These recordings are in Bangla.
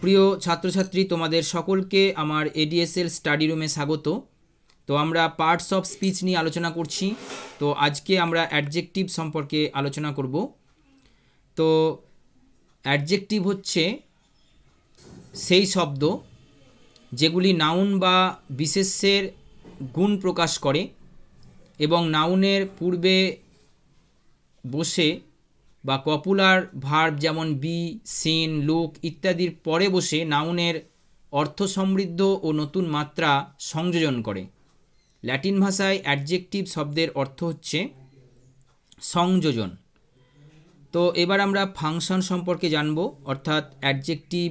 প্রিয় ছাত্রছাত্রী, তোমাদের সকলকে আমার এডিএসএল স্টাডি রুমে স্বাগত। তো আমরা পার্টস অফ স্পিচ নিয়ে আলোচনা করছি। তো আজকে আমরা অ্যাডজেক্টিভ সম্পর্কে আলোচনা করব। তো অ্যাডজেক্টিভ হচ্ছে সেই শব্দ যেগুলি নাউন বা বিশেষ্যের গুণ প্রকাশ করে এবং নাউনের পূর্বে বসে বা কপুলার ভার্ব যেমন বি, সিন, লুক ইত্যাদির পরে বসে নাউনের অর্থ সমৃদ্ধ ও নতুন মাত্রা সংযোজন করে। ল্যাটিন ভাষায় অ্যাডজেক্টিভ শব্দের অর্থ হচ্ছে সংযোজন। তো এবার আমরা ফাংশন সম্পর্কে জানব, অর্থাৎ অ্যাডজেক্টিভ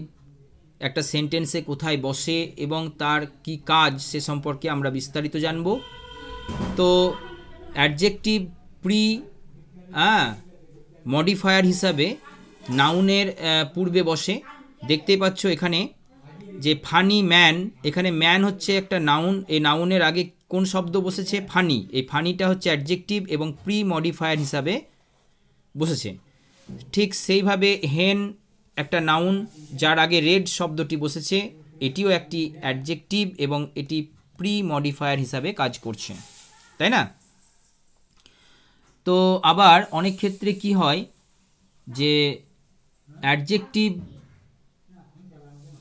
একটা সেন্টেন্সে কোথায় বসে এবং তার কি কাজ সে সম্পর্কে আমরা বিস্তারিত জানব। তো অ্যাডজেক্টিভ প্রি মডিফায়ার হিসাবে নাউনের পূর্বে বসে। দেখতেই পাচ্ছ এখানে যে ফানি ম্যান, এখানে ম্যান হচ্ছে একটা নাউন, এই নাউনের আগে কোন শব্দ বসেছে? ফানি। এই ফানিটা হচ্ছে অ্যাডজেক্টিভ এবং প্রি মডিফায়ার হিসাবে বসেছে। ঠিক সেইভাবে হেন একটা নাউন, যার আগে রেড শব্দটি বসেছে, এটিও একটি অ্যাডজেক্টিভ এবং এটি প্রি মডিফায়ার হিসাবে কাজ করছে, তাই না? তো আবার অনেক ক্ষেত্রে কি হয় যে অ্যাডজেক্টিভ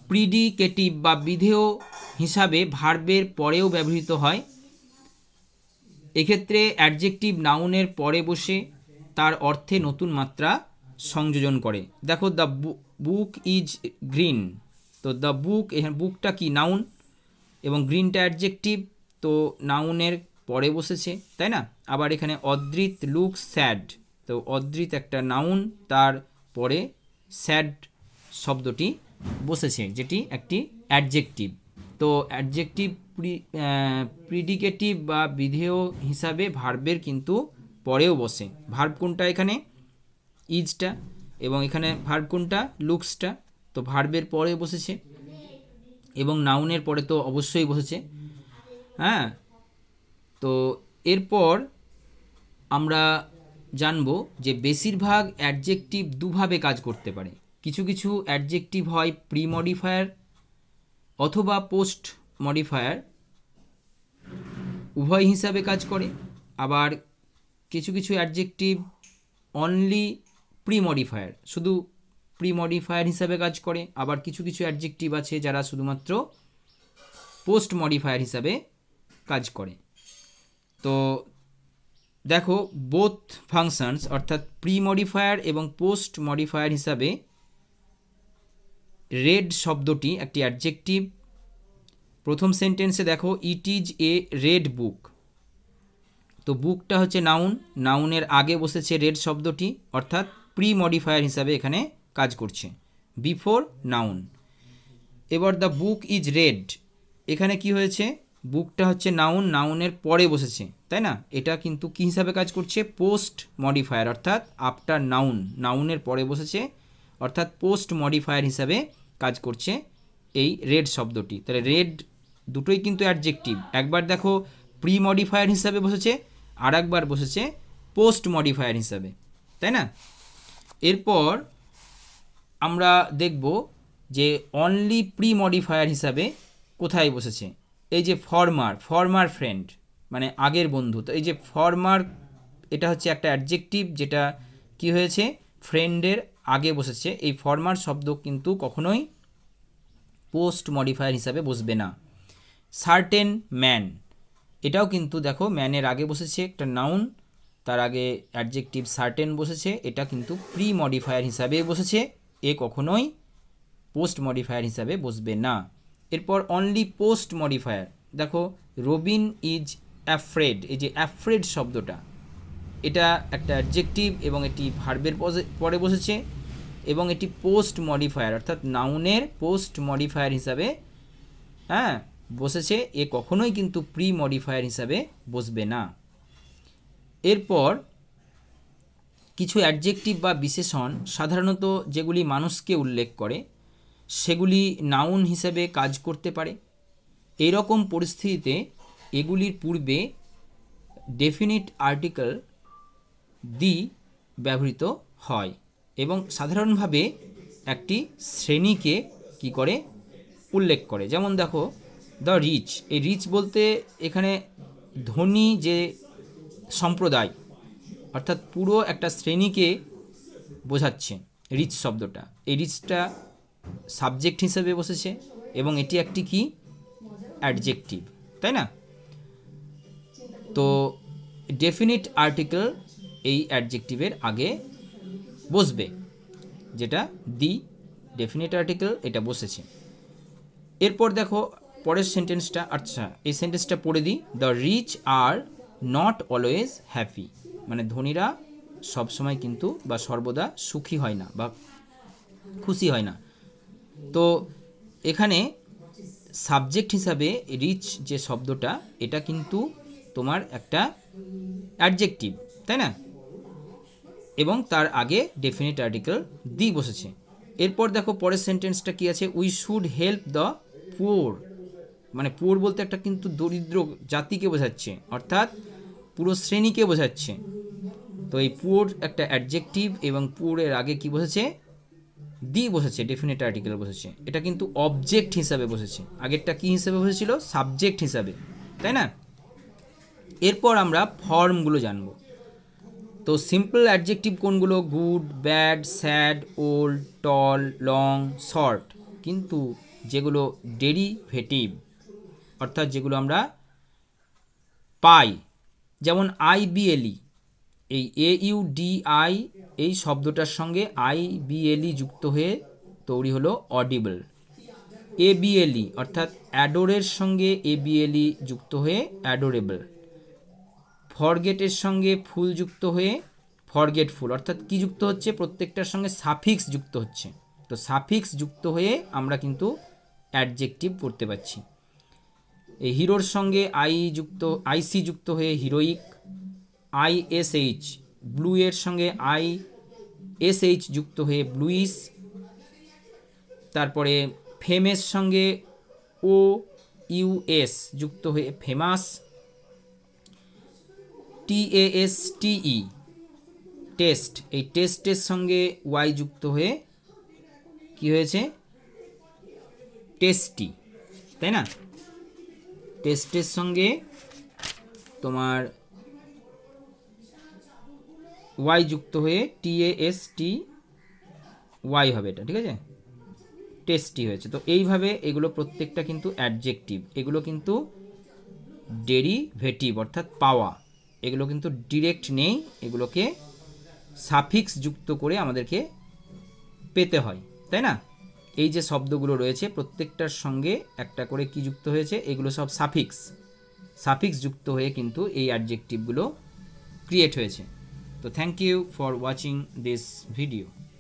প্রিডিকেটিভ বা বিধেয় হিসাবে ভার্বের পরেও ব্যবহৃত হয়। এক্ষেত্রে অ্যাডজেক্টিভ নাউনের পরে বসে তার অর্থে নতুন মাত্রা সংযোজন করে। দেখো, দ্য বুক ইজ গ্রিন। তো দ্য বুক, এখানে বুকটা কি? নাউন, এবং গ্রিনটা অ্যাডজেক্টিভ, তো নাউনের পরে বসেছে, তাই না? আবার এখানে অদ্রিত লুক স্যাড, তো অদ্রিত একটা নাউন, তার পরে স্যাড শব্দটি বসেছে, যেটি একটি অ্যাডজেক্টিভ। তো অ্যাডজেক্টিভ প্রিডিকেটিভ বা বিধেয় হিসাবে ভার্বের কিন্তু পরেও বসে। ভার্ব কোনটা? এখানে ইজটা, এবং এখানে ভার্ব কোনটা? লুকসটা। তো ভার্বের পরে বসেছে এবং নাউনের পরে তো অবশ্যই বসেছে। হ্যাঁ, তো এরপর আমরা জানব যে বেশিরভাগ অ্যাডজেক্টিভ দুভাবে কাজ করতে পারে। কিছু কিছু অ্যাডজেক্টিভ হয় প্রি মডিফায়ার অথবা পোস্ট মডিফায়ার, উভয় হিসাবে কাজ করে। আবার কিছু কিছু অ্যাডজেক্টিভ অনলি প্রি মডিফায়ার, শুধু প্রি মডিফায়ার হিসাবে কাজ করে। আবার কিছু কিছু অ্যাডজেক্টিভ আছে যারা শুধুমাত্র পোস্ট মডিফায়ার হিসাবে কাজ করে। তো দেখো, বোথ ফাংশনস অর্থাৎ প্রি মডিফায়ার এবং পোস্ট মডিফায়ার হিসাবে রেড শব্দটি একটি অ্যাডজেক্টিভ। প্রথম সেন্টেন্সে দেখো, it is a red book. তো বুকটা হচ্ছে নাউন, নাউনের আগে বসেছে রেড শব্দটি, অর্থাৎ প্রি মডিফায়ার হিসাবে এখানে কাজ করছে, বিফোর নাউন। এবার দ্য বুক ইজ রেড, এখানে কি হয়েছে? বুকটা হচ্ছে নাউন, নাউনের পরে বসেছে, তাই না? এটা কিন্তু কি হিসাবে কাজ করছে? পোস্ট মডিফায়ার, অর্থাৎ আফটার নাউন, নাউনের পরে বসেছে, অর্থাৎ পোস্ট মডিফায়ার হিসাবে কাজ করছে এই রেড শব্দটি। তাহলে রেড দুটোই কিন্তু অ্যাডজেক্টিভ। একবার দেখো প্রি মডিফায়ার হিসাবে বসেছে, আর একবার বসেছে পোস্ট মডিফায়ার হিসাবে, তাই না? এরপর আমরা দেখব যে অনলি প্রি মডিফায়ার হিসাবে কোথায় বসেছে। এই যে ফরমার ফ্রেন্ড, মানে আগের বন্ধু। তো এই যে ফরমার, এটা হচ্ছে একটা অ্যাডজেক্টিভ যেটা কি হয়েছে? ফ্রেন্ডের আগে বসেছে। এই ফরমার শব্দ কিন্তু কখনোই পোস্ট মডিফায়ার হিসাবে বসবে না। সার্টেন ম্যান, এটাও কিন্তু দেখো ম্যানের আগে বসেছে একটা নাউন, তার আগে অ্যাডজেক্টিভ সার্টেন বসেছে, এটা কিন্তু প্রি মডিফায়ার হিসাবে বসেছে, এ কখনোই পোস্ট মডিফায়ার হিসাবে বসবে না। এরপর অনলি পোস্ট মডিফায়ার, দেখো রবিন ইজ অ্যাফ্রেড, এই যে অ্যাফ্রেড শব্দটা, এটা একটা অ্যাডজেক্টিভ এবং এটি ভার্বের পরে বসেছে এবং এটি পোস্ট মডিফায়ার, অর্থাৎ নাউনের পোস্ট মডিফায়ার হিসাবে বসেছে, এ কখনোই কিন্তু প্রি মডিফায়ার হিসাবে বসবে না। এরপর কিছু অ্যাডজেক্টিভ বা বিশেষণ সাধারণত যেগুলি মানুষকে উল্লেখ করে সেগুলি নাউন হিসেবে কাজ করতে পারে। এই রকম পরিস্থিতিতে এগুলির পূর্বে ডেফিনিট আর্টিকেল দি ব্যবহৃত হয় এবং সাধারণভাবে একটি শ্রেণীকে কি করে, উল্লেখ করে। যেমন দেখো দ্য রিচ, এই রিচ বলতে এখানে ধনী যে সম্প্রদায়, অর্থাৎ পুরো একটা শ্রেণীকে বোঝাচ্ছে রিচ শব্দটা। এই রিচটা সাবজেক্ট হিসেবে বসেছে এবং এটি একটি কি, অ্যাডজেক্টিভ, তাই না? তো ডেফিনিট আর্টিকেল এই অ্যাডজেক্টিভের আগে বসবে, যেটা দি ডেফিনিট আর্টিকেল, এটা বসেছে। এরপর দেখো পরের সেন্টেন্সটা, আচ্ছা এই সেন্টেন্সটা পড়ে দিই। The rich are not always happy, মানে ধনীরা সবসময় কিন্তু বা সর্বদা সুখী হয় না বা খুশি হয় না। তো এখানে সাবজেক্ট হিসাবে রিচ যে শব্দটা, এটা কিন্তু তোমার একটা অ্যাডজেক্টিভ, তাই না? এবং তার আগে ডেফিনিট আর্টিকেল দি বসেছে। এরপর দেখো পরের সেন্টেন্সটা কি আছে, we should help the poor, মানে পুওর বলতে একটা কিন্তু দরিদ্র জাতিকে বোঝাচ্ছে, অর্থাৎ পুরো শ্রেণীকে বোঝাচ্ছে। তো এই পুওর একটা অ্যাডজেক্টিভ এবং পুওরের আগে কি বসেছে, দি বসেছে, ডেফিনিট আর্টিকেল বসেছে। এটা কিন্তু অবজেক্ট হিসাবে বসেছে, আগেরটা কি হিসাবে বসেছিল, সাবজেক্ট হিসাবে, তাই না? এরপর আমরা ফর্মগুলো জানবো। তো সিম্পল অ্যাডজেক্টিভ কোনগুলো, গুড, ব্যাড, স্যাড, ওল্ড, টল, লং, শর্ট। কিন্তু যেগুলো ডেরিভেটিভ, অর্থাৎ যেগুলো আমরা পাই, যেমন আইবিএলই, এই AUDI এই শব্দটার সঙ্গে IBLE যুক্ত হয়ে তৈরি হলো অডিবল। ABLE অর্থাৎ অ্যাডোরের সঙ্গে ABLE যুক্ত হয়ে অ্যাডোরেবল। ফরগেটের সঙ্গে ফুল যুক্ত হয়ে ফরগেটফুল, অর্থাৎ কি যুক্ত হচ্ছে, প্রত্যেকটার সঙ্গে সাফিক্স যুক্ত হচ্ছে। তো সাফিক্স যুক্ত হয়ে আমরা কিন্তু অ্যাডজেক্টিভ করতে পারছি। এই হিরোর সঙ্গে IC যুক্ত হয়ে হিরোইক। ISH, ব্লু এর সঙ্গে ISH যুক্ত হয়ে ব্লুইশ। তারপরে ফেমের সঙ্গে OUS যুক্ত হয়ে ফেমাস। TASTE, টেস্ট, এই টেস্টের সঙ্গে Y যুক্ত হয়ে কি হয়েছে, টেস্টি, তাই না? টেস্টের সঙ্গে তোমার Y যুক্ত হয়ে TASTY হবে, এটা ঠিক আছে, টেস্টি হয়েছে। তো এইভাবে এগুলো প্রত্যেকটা কিন্তু অ্যাডজেক্টিভ, এগুলো কিন্তু ডেরিভেটিভ অর্থাৎ পাওয়া, এগুলো কিন্তু ডিরেক্ট নেই, এগুলোকে সাফিক্স যুক্ত করে আমাদেরকে পেতে হয়, তাই না? এই যে শব্দগুলো রয়েছে প্রত্যেকটার সঙ্গে একটা করে কি যুক্ত হয়েছে, এগুলো সব সাফিক্স যুক্ত হয়ে কিন্তু এই অ্যাডজেক্টিভগুলো ক্রিয়েট হয়েছে। তো thank you for watching this video.